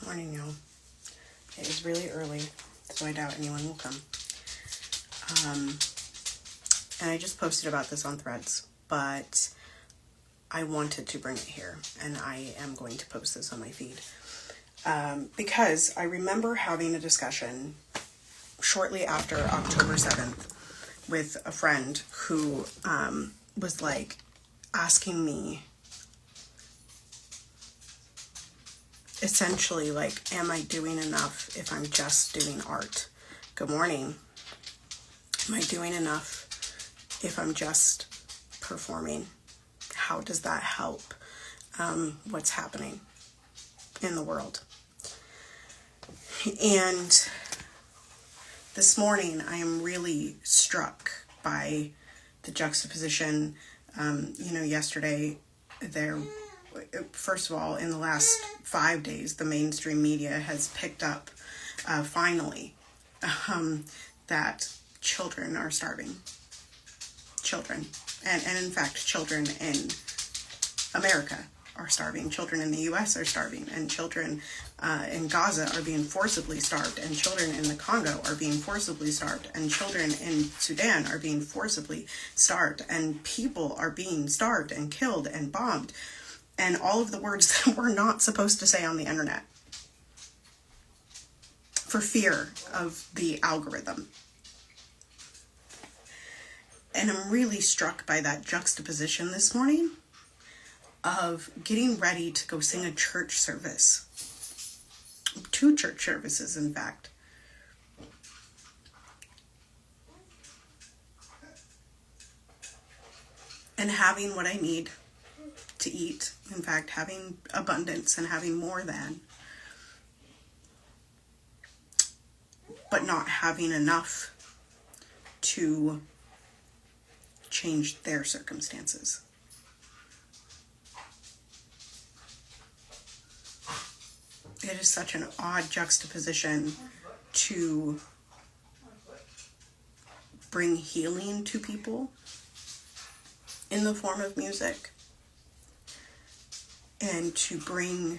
Morning, y'all. It is really early, so I doubt anyone will come. And I just posted about this on Threads, but I wanted to bring it here, and I am going to post this on my feed. Because I remember having a discussion shortly after October 7th with a friend who was like asking me essentially like, am I doing enough if I'm just doing art? Good morning. Am I doing enough if I'm just performing? How does that help what's happening in the world? And this morning I am really struck by the juxtaposition. Yesterday first of all, in the last 5 days, the mainstream media has picked up, finally, that children are starving. Children. And in fact, children in America are starving. Children in the U.S. are starving. And children in Gaza are being forcibly starved. And children in the Congo are being forcibly starved. And children in Sudan are being forcibly starved. And people are being starved and killed and bombed. And all of the words that we're not supposed to say on the internet for fear of the algorithm. And I'm really struck by that juxtaposition this morning of getting ready to go sing a church service. 2 church services, in fact. And having what I need to eat. In fact, having abundance and having more than. But not having enough to change their circumstances. It is such an odd juxtaposition to bring healing to people in the form of music and to bring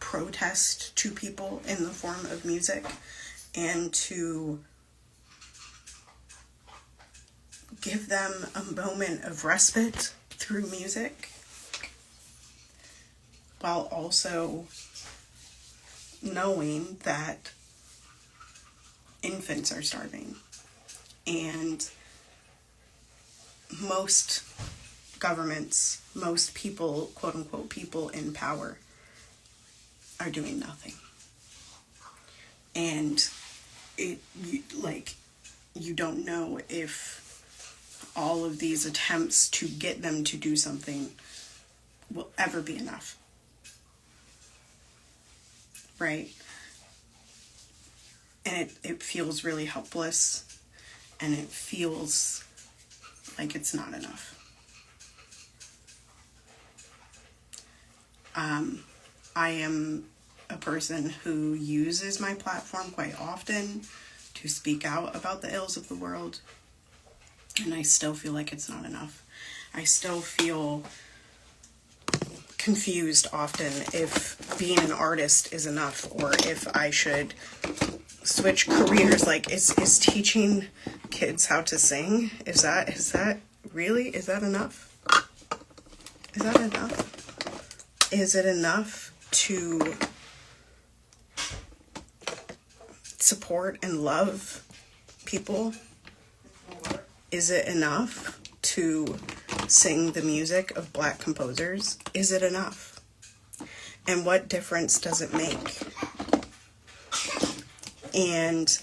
protest to people in the form of music and to give them a moment of respite through music while also knowing that infants are starving and most governments, most people, quote unquote, people in power are doing nothing. And you don't know if all of these attempts to get them to do something will ever be enough. Right? And it feels really helpless, and it feels like it's not enough. I am a person who uses my platform quite often to speak out about the ills of the world, and I still feel like it's not enough. I still feel confused often if being an artist is enough, or if I should switch careers. Like, is teaching kids how to sing, is that enough? Is that enough? Is it enough to support and love people? Is it enough to sing the music of Black composers? Is it enough? And what difference does it make? And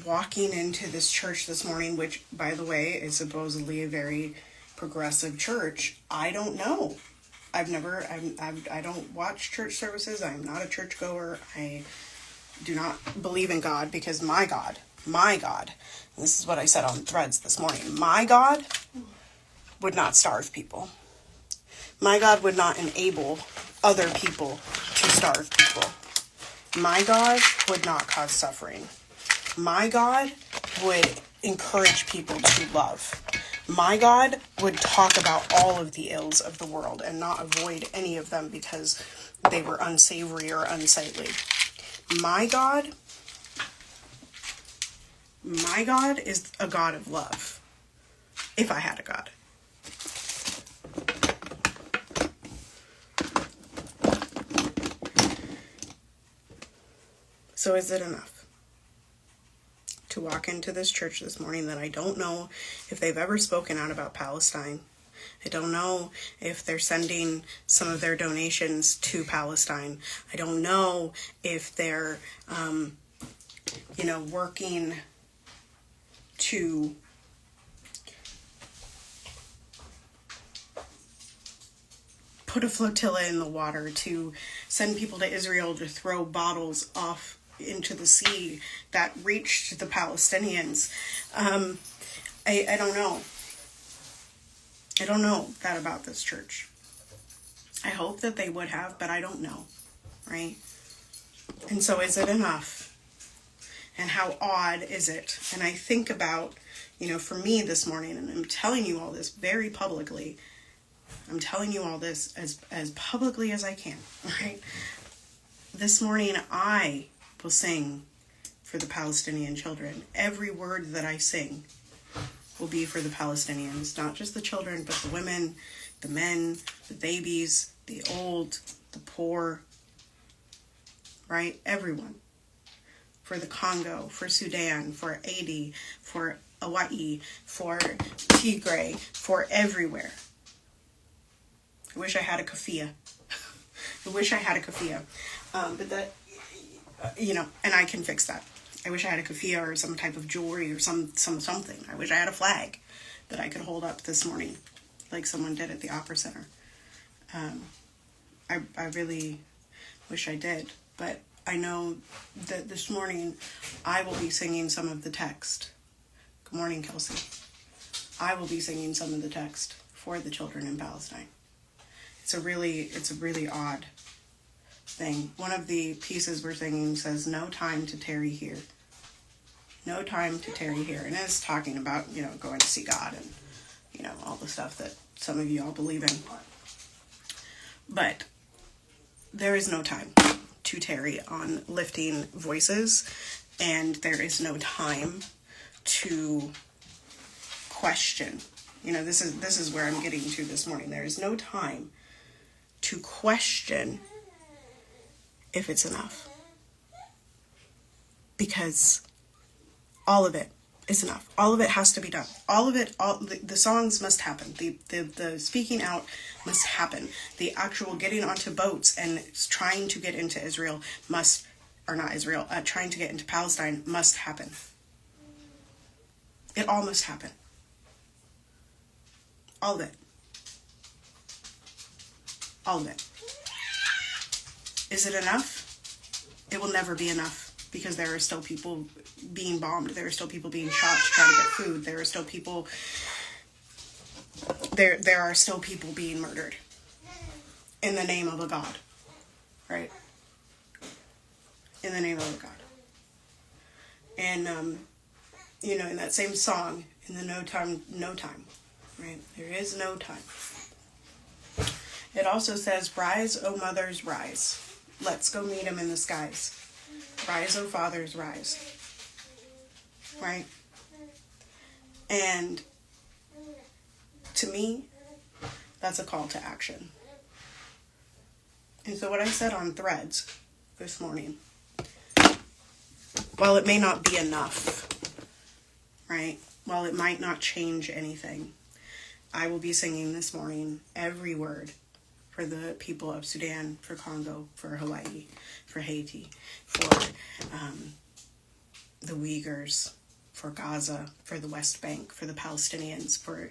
walking into this church this morning, which, by the way, is supposedly a very progressive church, I don't know. I don't watch church services. I'm not a churchgoer. I do not believe in God, because my God, and this is what I said on Threads this morning, my God would not starve people. My God would not enable other people to starve people. My God would not cause suffering. My God would encourage people to love. My God would talk about all of the ills of the world and not avoid any of them because they were unsavory or unsightly. My God is a God of love. If I had a God. So is it enough to walk into this church this morning that I don't know if they've ever spoken out about Palestine? I don't know if they're sending some of their donations to Palestine. I don't know if they're, working to put a flotilla in the water, to send people to Israel to throw bottles off into the sea that reached the Palestinians. I don't know. I don't know that about this church. I hope that they would have, but I don't know, right? And so is it enough? And how odd is it? And I think about, for me this morning, and I'm telling you all this very publicly. I'm telling you all this as publicly as I can, right? This morning I will sing for the Palestinian children. Every word that I sing will be for the Palestinians, not just the children, but the women, the men, the babies, the old, the poor, right? Everyone. For the Congo, for Sudan, for Haiti, for Hawaii, for Tigray, for everywhere. I wish I had a kafia. But that, and I can fix that. I wish I had a kafia or some type of jewelry or something. I wish I had a flag that I could hold up this morning, like someone did at the Opera Center. I really wish I did, but I know that this morning I will be singing some of the text. Good morning, Kelsey. I will be singing some of the text for the children in Palestine. It's a really odd thing. One of the pieces we're singing says, "No time to tarry here." No time to tarry here. And it's talking about, going to see God and, all the stuff that some of you all believe in. But there is no time to tarry on lifting voices, and there is no time to question. This is where I'm getting to this morning. There is no time to question if it's enough, because all of it is enough. All of it has to be done. All of it, the songs must happen. The speaking out must happen. The actual getting onto boats and trying to get into Israel trying to get into Palestine must happen. It all must happen. All of it. All of it. Is it enough? It will never be enough, because there are still people being bombed. There are still people being shot to try to get food. There are still people being murdered in the name of a God, right? In the name of a God. And in that same song, in the no time, right? There is no time. It also says, "Rise, O mothers, rise. Let's go meet him in the skies. Rise, O fathers, rise." Right? And to me, that's a call to action. And so what I said on Threads this morning, while it may not be enough, right? While it might not change anything, I will be singing this morning every word for the people of Sudan, for Congo, for Hawaii, for Haiti, for the Uyghurs, for Gaza, for the West Bank, for the Palestinians, for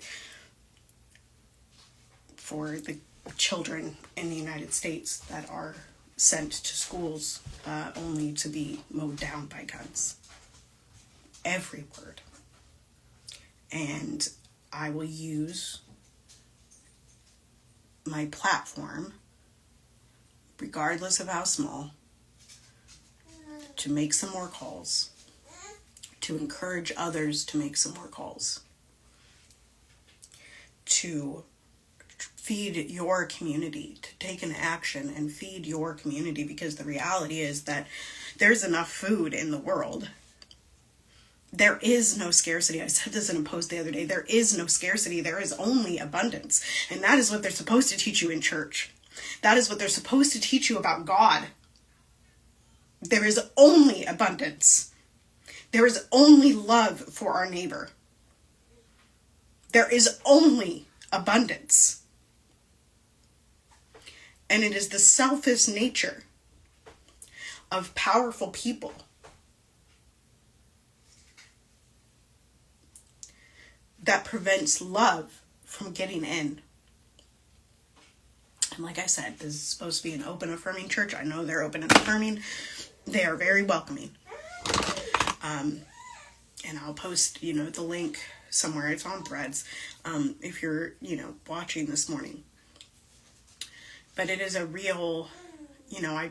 the children in the United States that are sent to schools only to be mowed down by guns. Every word. And I will use my platform, regardless of how small, to make some more calls, to encourage others to make some more calls. to feed your community, to take an action and feed your community, because the reality is that there's enough food in the world. There is no scarcity. I said this in a post the other day. There is no scarcity. There is only abundance. And that is what they're supposed to teach you in church. That is what they're supposed to teach you about God. There is only abundance. There is only love for our neighbor. There is only abundance. And it is the selfish nature of powerful people that prevents love from getting in. And like I said, this is supposed to be an open, affirming church. I know they're open and affirming. They are very welcoming. And I'll post, the link somewhere. It's on Threads. If you're, watching this morning. But it is a real,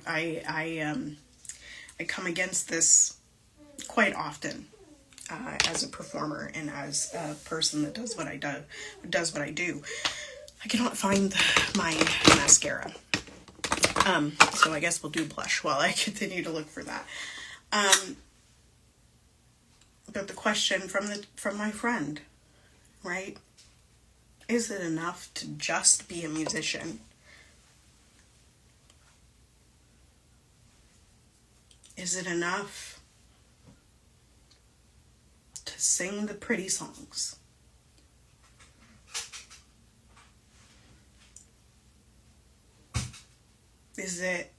I come against this quite often as a performer and as a person that does what I do. I cannot find my mascara. So I guess we'll do blush while I continue to look for that. But the question from my friend, right? Is it enough to just be a musician? Is it enough to sing the pretty songs? Is it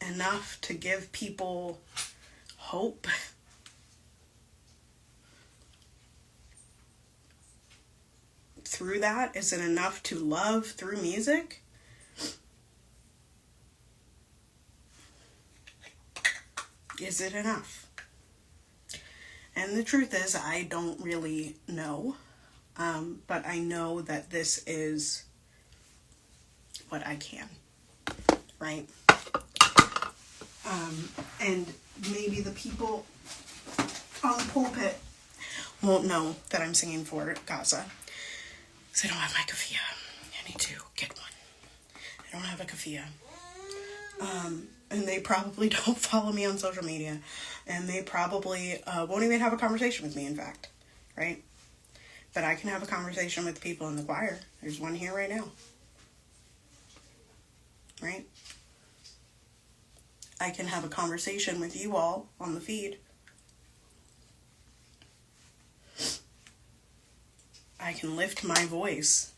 enough to give people hope? Through that, is it enough to love through music? Is it enough? And the truth is, I don't really know. But I know that this is what I can. Right? And maybe the people on the pulpit won't know that I'm singing for Gaza. Because I don't have my keffiyeh. I need to get one. I don't have a keffiyeh. And they probably don't follow me on social media. And they probably won't even have a conversation with me, in fact. Right? But I can have a conversation with the people in the choir. There's one here right now. Right? I can have a conversation with you all on the feed. I can lift my voice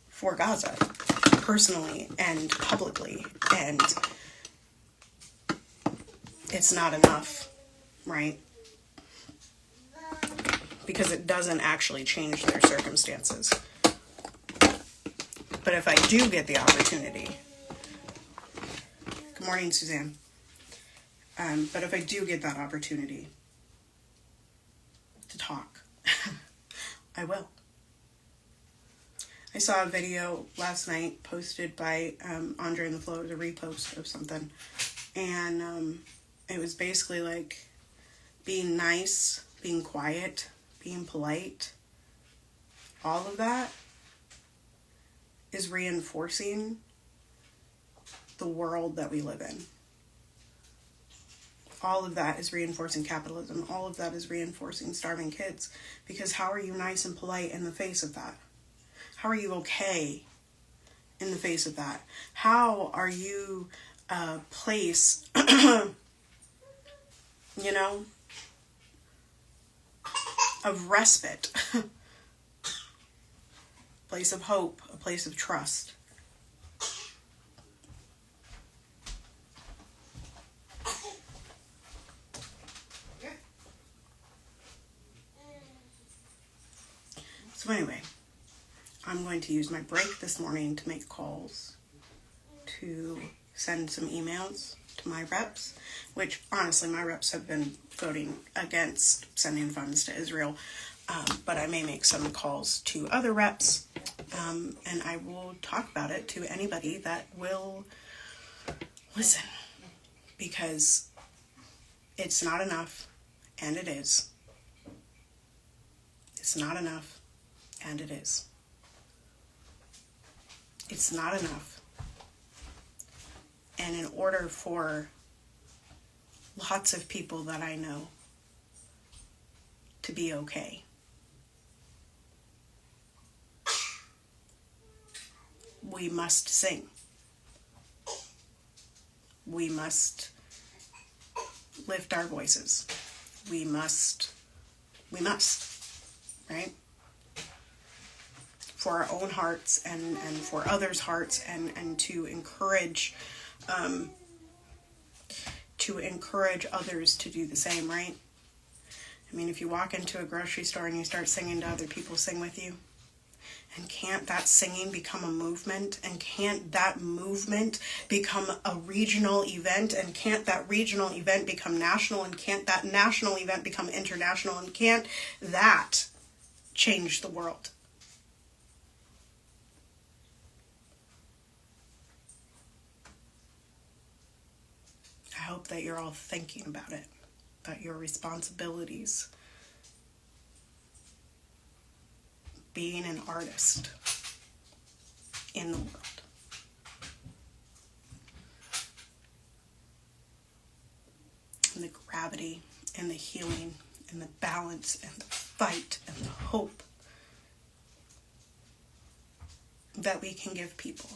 for Gaza, personally and publicly, and it's not enough, right? Because it doesn't actually change their circumstances. But if I do get the opportunity, good morning, Suzanne. But if I do get that opportunity to talk, I will. I saw a video last night posted by Andre in the Flow. It was a repost of something. And it was basically like being nice, being quiet, being polite. All of that is reinforcing the world that we live in. All of that is reinforcing capitalism. All of that is reinforcing starving kids. Because how are you nice and polite in the face of that? How are you okay in the face of that? How are you a place, of respite? Place of hope, a place of trust. So anyway, I'm going to use my break this morning to make calls, to send some emails to my reps, which honestly my reps have been voting against sending funds to Israel, but I may make some calls to other reps, and I will talk about it to anybody that will listen, because it's not enough, and it is. It's not enough, And it is. It's not enough. And in order for lots of people that I know to be okay, we must sing. We must lift our voices. We must, right? For our own hearts and for others' hearts, and to encourage others to do the same, right? I mean, if you walk into a grocery store and you start singing to other people, sing with you. And can't that singing become a movement? And can't that movement become a regional event? And can't that regional event become national? And can't that national event become international? And can't that change the world? I hope that you're all thinking about it, about your responsibilities. Being an artist in the world. And the gravity and the healing and the balance and the fight and the hope that we can give people.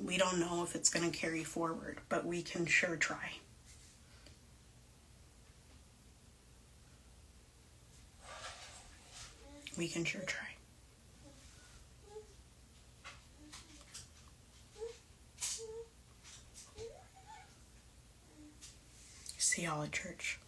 We don't know if it's going to carry forward, but we can sure try. We can sure try. See y'all at church.